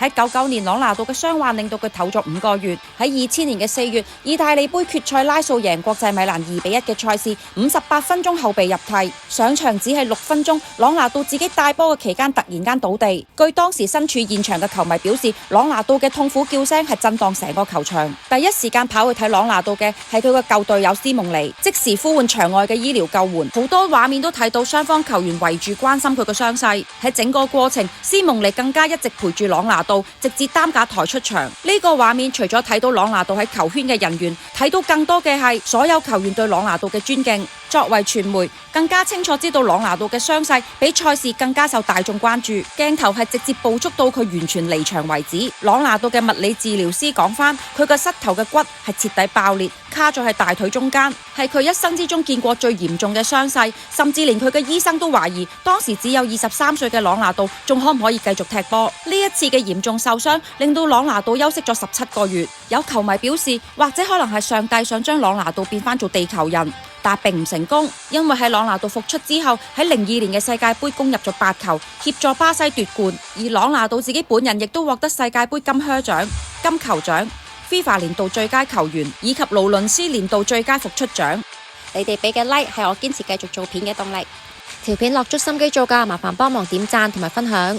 喺99年朗拿度嘅傷患令到佢唞咗5個月。喺2000年嘅4月，意大利杯決賽拉素贏國際米蘭2-1嘅賽事，58分鐘後被入替，上場只係6分鐘，朗拿度自己帶波嘅期間突然間倒地。據當時身處現場嘅球迷表示，朗拿度嘅痛苦叫聲係震盪成個球場。第一時間跑去睇朗拿度嘅係佢嘅舊隊友斯蒙尼，即時呼喚場外嘅醫療救援。好多畫面都睇到雙方球員圍住關心佢嘅傷勢。喺整個過程，斯蒙尼更加一直陪住朗拿度，直至擔架抬出場。呢個畫面除咗睇到朗拿度喺球圈嘅人員，睇到更多嘅係所有球員對朗拿度嘅尊敬。作為傳媒，更加清楚知道朗拿度嘅傷勢比賽事更加受大眾關注。鏡頭係直接捕捉到佢完全離場為止。朗拿度嘅物理治療師講返，佢個膝頭嘅骨係徹底爆裂，卡咗喺大腿中間，係佢一生之中見過最嚴重嘅傷勢，甚至連佢嘅醫生都懷疑當時只有23歲嘅朗拿度仲可唔可以繼續踢波。呢一次嘅嚴重受傷令到朗拿度休息咗17個月。有球迷表示，或者可能係上帝想將朗拿度變返做地球人，但並唔成功，因為喺朗拿度復出之後，喺02年嘅世界盃攻入咗8球，協助巴西奪冠。而朗拿度自己本人亦都獲得世界盃金靴獎、金球獎、FIFA 年度最佳球員以及勞倫斯年度最佳復出獎。你哋俾嘅 like 係我堅持繼續做片嘅動力。條片落足心機做㗎，麻煩幫忙點讚同埋分享。